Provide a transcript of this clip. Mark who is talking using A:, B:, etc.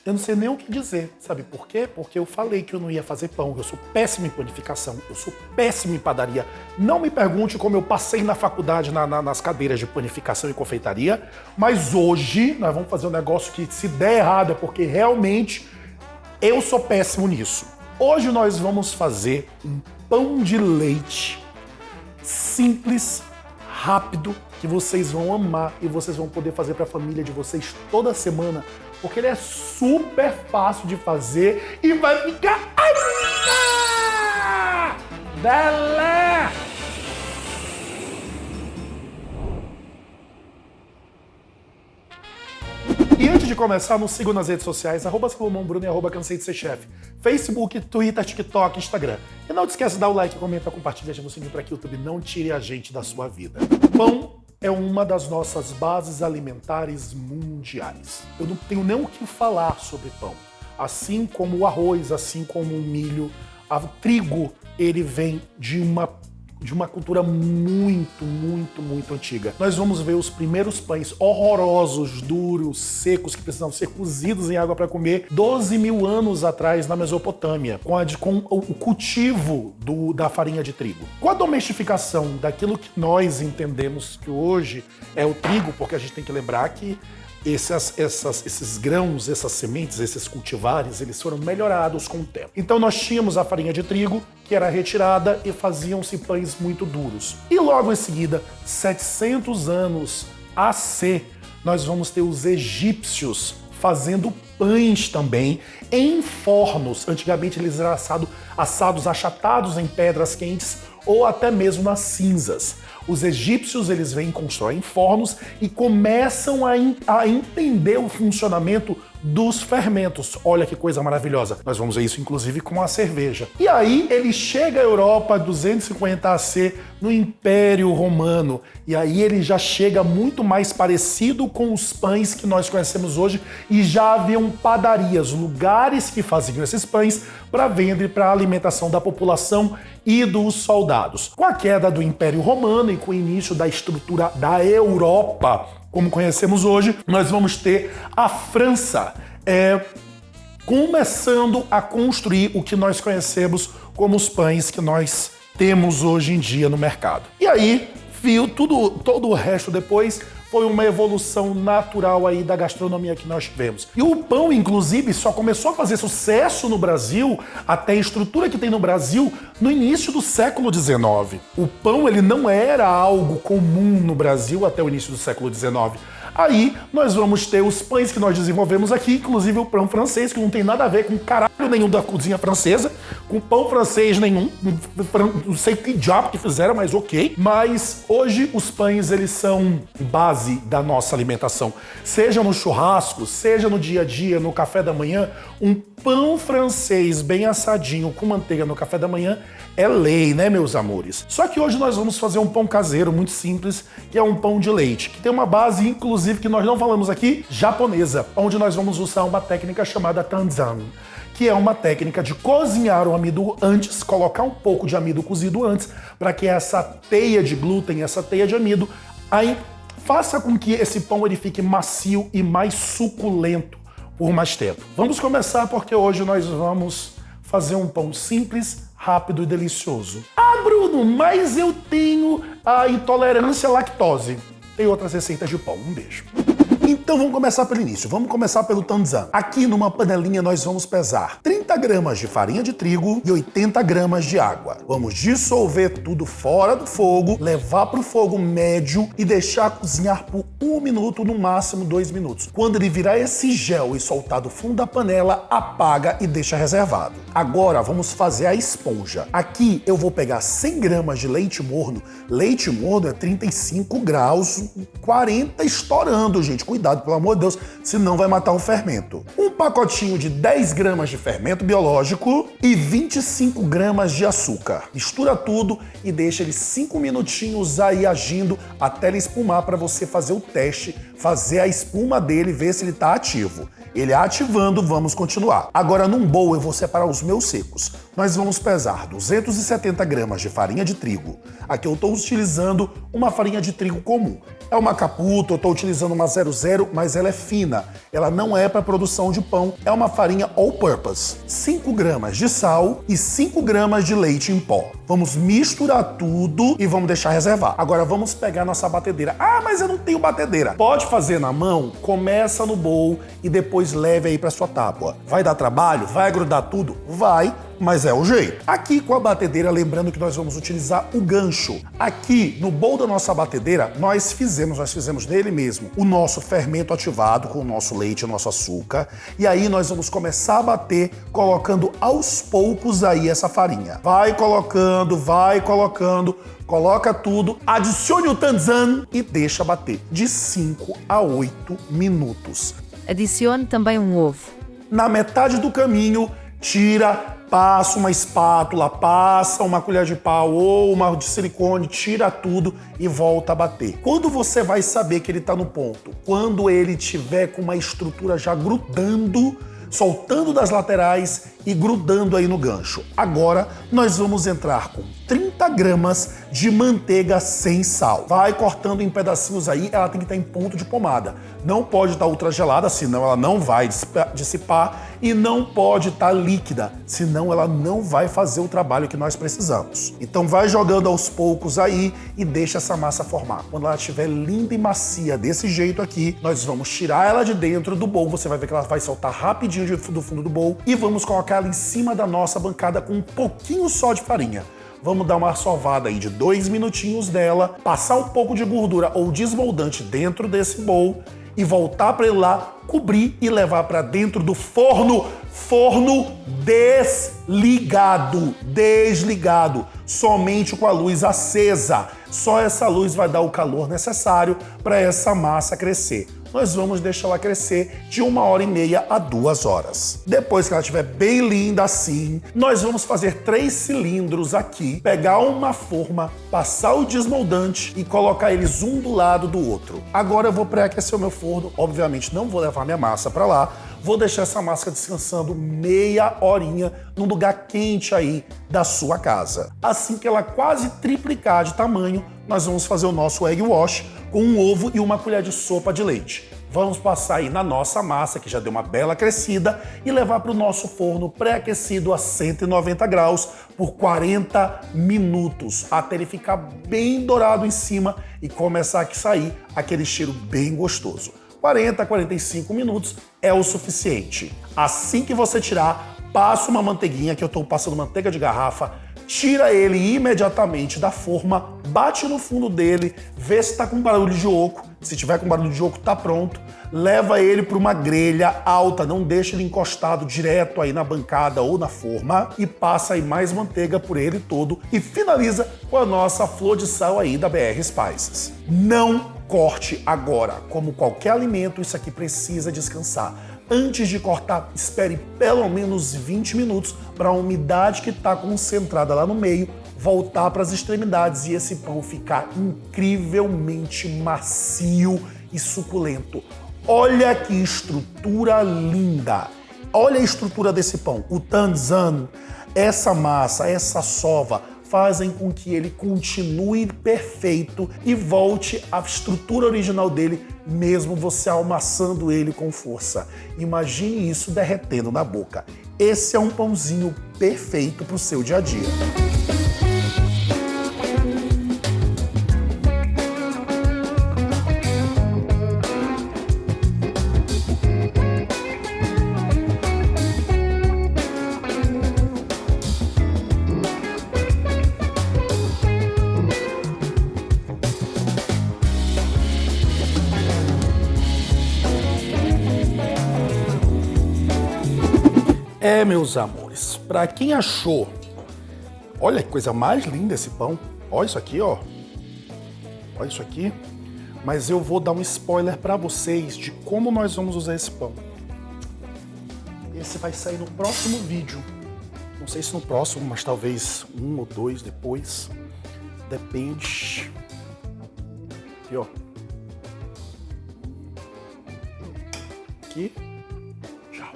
A: Eu não sei nem o que dizer. Sabe por quê? Porque eu falei que eu não ia fazer pão. Eu sou péssimo em panificação. Eu sou péssimo em padaria. Não me pergunte como eu passei na faculdade nas cadeiras de panificação e confeitaria. Mas hoje nós vamos fazer um negócio que, se der errado, é porque realmente eu sou péssimo nisso. Hoje nós vamos fazer um pão de leite simples, rápido, que vocês vão amar e vocês vão poder fazer para a família de vocês toda semana, porque ele é super fácil de fazer e vai ficar... Belé! E antes de começar, nos sigam nas redes sociais, @SalomonBruno e @Cansei de Ser Chefe. Facebook, Twitter, TikTok, Instagram. E não te esquece de dar o like, comenta, compartilha, ativa o sininho para que o YouTube não tire a gente da sua vida. Pão é uma das nossas bases alimentares mundiais. Eu não tenho nem o que falar sobre pão. Assim como o arroz, assim como o milho, o trigo, ele vem de uma cultura muito antiga. Nós vamos ver os primeiros pães horrorosos, duros, secos, que precisavam ser cozidos em água para comer 12 mil anos atrás na Mesopotâmia, com o cultivo da farinha de trigo. Com a domestificação daquilo que nós entendemos que hoje é o trigo, porque a gente tem que lembrar que esses grãos, essas sementes, esses cultivares, eles foram melhorados com o tempo. Então nós tínhamos a farinha de trigo, que era retirada e faziam-se pães muito duros. E logo em seguida, 700 anos AC, nós vamos ter os egípcios fazendo pães também em fornos. Antigamente eles eram assados achatados em pedras quentes ou até mesmo nas cinzas. Os egípcios, eles vêm, constroem fornos e começam a entender o funcionamento dos fermentos. Olha que coisa maravilhosa. Nós vamos ver isso, inclusive, com a cerveja. E aí, ele chega à Europa, 250 AC, no Império Romano. E aí, ele já chega muito mais parecido com os pães que nós conhecemos hoje. E já haviam padarias, lugares que faziam esses pães para venda e para alimentação da população e dos soldados. Com a queda do Império Romano e com o início da estrutura da Europa, como conhecemos hoje, nós vamos ter a França começando a construir o que nós conhecemos como os pães que nós temos hoje em dia no mercado. E aí, todo o resto depois foi uma evolução natural aí da gastronomia que nós tivemos. E o pão, inclusive, só começou a fazer sucesso no Brasil, até a estrutura que tem no Brasil, no início do século XIX. O pão, ele não era algo comum no Brasil até o início do século XIX. Aí nós vamos ter os pães que nós desenvolvemos aqui, inclusive o pão francês, que não tem nada a ver com caralho nenhum da cozinha francesa, com pão francês nenhum, não sei que diabo que fizeram, mas ok. Mas hoje os pães, eles são base da nossa alimentação. Seja no churrasco, seja no dia a dia, no café da manhã, um pão francês bem assadinho com manteiga no café da manhã é lei, né, meus amores? Só que hoje nós vamos fazer um pão caseiro muito simples, que é um pão de leite, que tem uma base, inclusive, que nós não falamos aqui, japonesa, onde nós vamos usar uma técnica chamada tanzan, que é uma técnica de cozinhar o amido antes, colocar um pouco de amido cozido antes, para que essa teia de glúten, essa teia de amido, aí faça com que esse pão ele fique macio e mais suculento por mais tempo. Vamos começar porque hoje nós vamos fazer um pão simples, rápido e delicioso. Ah, Bruno, mas eu tenho a intolerância à lactose. Tem outras receitas de pão. Um beijo. Então vamos começar pelo início, vamos começar pelo tanzan. Aqui numa panelinha nós vamos pesar 30 gramas de farinha de trigo e 80 gramas de água. Vamos dissolver tudo fora do fogo, levar para o fogo médio e deixar cozinhar por 1 minuto, no máximo 2 minutos. Quando ele virar esse gel e soltar do fundo da panela, apaga e deixa reservado. Agora vamos fazer a esponja. Aqui eu vou pegar 100 gramas de leite morno. Leite morno é 35 graus, 40 estourando, gente. Cuidado, pelo amor de Deus, senão vai matar o fermento. Um pacotinho de 10 gramas de fermento biológico e 25 gramas de açúcar. Mistura tudo e deixa ele 5 minutinhos aí agindo até ele espumar para você fazer o teste, fazer a espuma dele, ver se ele está ativo. Ele ativando, vamos continuar. Agora num bowl eu vou separar os meus secos. Nós vamos pesar 270 gramas de farinha de trigo. Aqui eu estou utilizando uma farinha de trigo comum. É uma Caputo, eu estou utilizando uma 00, mas ela é fina. Ela não é para produção de pão, é uma farinha all-purpose. 5 gramas de sal e 5 gramas de leite em pó. Vamos misturar tudo e vamos deixar reservar. Agora vamos pegar nossa batedeira. Ah, mas eu não tenho batedeira. Pode fazer na mão, começa no bowl e depois leve aí para sua tábua. Vai dar trabalho? Vai grudar tudo? Vai, mas é o jeito. Aqui com a batedeira, lembrando que nós vamos utilizar o gancho. Aqui no bowl da nossa batedeira, nós fizemos nele mesmo o nosso fermento ativado com o nosso leite, o nosso açúcar. E aí nós vamos começar a bater, colocando aos poucos aí essa farinha. Vai colocando, coloca tudo, adicione o tanzan e deixa bater de 5 a 8 minutos.
B: Adicione também um ovo.
A: Na metade do caminho, tira, passa uma espátula, passa uma colher de pau ou uma de silicone, tira tudo e volta a bater. Quando você vai saber que ele está no ponto? Quando ele tiver com uma estrutura já grudando, soltando das laterais e grudando aí no gancho. Agora nós vamos entrar com 30 gramas de manteiga sem sal. Vai cortando em pedacinhos aí, ela tem que estar em ponto de pomada. Não pode estar ultra gelada, senão ela não vai dissipar, e não pode estar líquida, senão ela não vai fazer o trabalho que nós precisamos. Então vai jogando aos poucos aí e deixa essa massa formar. Quando ela estiver linda e macia desse jeito aqui, nós vamos tirar ela de dentro do bowl, você vai ver que ela vai soltar rapidinho do fundo do bowl, e vamos colocar ela em cima da nossa bancada com um pouquinho só de farinha. Vamos dar uma sovada aí de 2 minutinhos dela, passar um pouco de gordura ou desmoldante dentro desse bowl e voltar para ele lá, cobrir e levar para dentro do forno. Forno desligado, somente com a luz acesa. Só essa luz vai dar o calor necessário para essa massa crescer. Nós vamos deixar ela crescer de 1h30 a 2 horas. Depois que ela estiver bem linda assim, nós vamos fazer 3 cilindros aqui, pegar uma forma, passar o desmoldante e colocar eles um do lado do outro. Agora eu vou pré-aquecer o meu forno, obviamente não vou levar minha massa para lá, vou deixar essa massa descansando meia horinha num lugar quente aí da sua casa. Assim que ela quase triplicar de tamanho, nós vamos fazer o nosso egg wash com um ovo e uma colher de sopa de leite. Vamos passar aí na nossa massa, que já deu uma bela crescida, e levar para o nosso forno pré-aquecido a 190 graus por 40 minutos, até ele ficar bem dourado em cima e começar a sair aquele cheiro bem gostoso. 40 a 45 minutos é o suficiente. Assim que você tirar, passa uma manteiguinha, que eu estou passando manteiga de garrafa, tira ele imediatamente da forma, bate no fundo dele, vê se está com barulho de oco. Se tiver com barulho de oco, tá pronto. Leva ele para uma grelha alta, não deixa ele encostado direto aí na bancada ou na forma, e passa aí mais manteiga por ele todo e finaliza com a nossa flor de sal aí da BR Spices. Não corte agora. Como qualquer alimento, isso aqui precisa descansar. Antes de cortar, espere pelo menos 20 minutos para a umidade que está concentrada lá no meio voltar para as extremidades e esse pão ficar incrivelmente macio e suculento. Olha que estrutura linda! Olha a estrutura desse pão. O tanzan, essa massa, essa sova, fazem com que ele continue perfeito e volte à estrutura original dele, mesmo você amassando ele com força. Imagine isso derretendo na boca. Esse é um pãozinho perfeito para o seu dia a dia. Meus amores, para quem achou, olha que coisa mais linda esse pão. Olha isso aqui, ó. Olha isso aqui. Mas eu vou dar um spoiler para vocês de como nós vamos usar esse pão. Esse vai sair no próximo vídeo. Não sei se no próximo, mas talvez 1 ou 2 depois. Depende. Aqui, ó. Aqui. Tchau.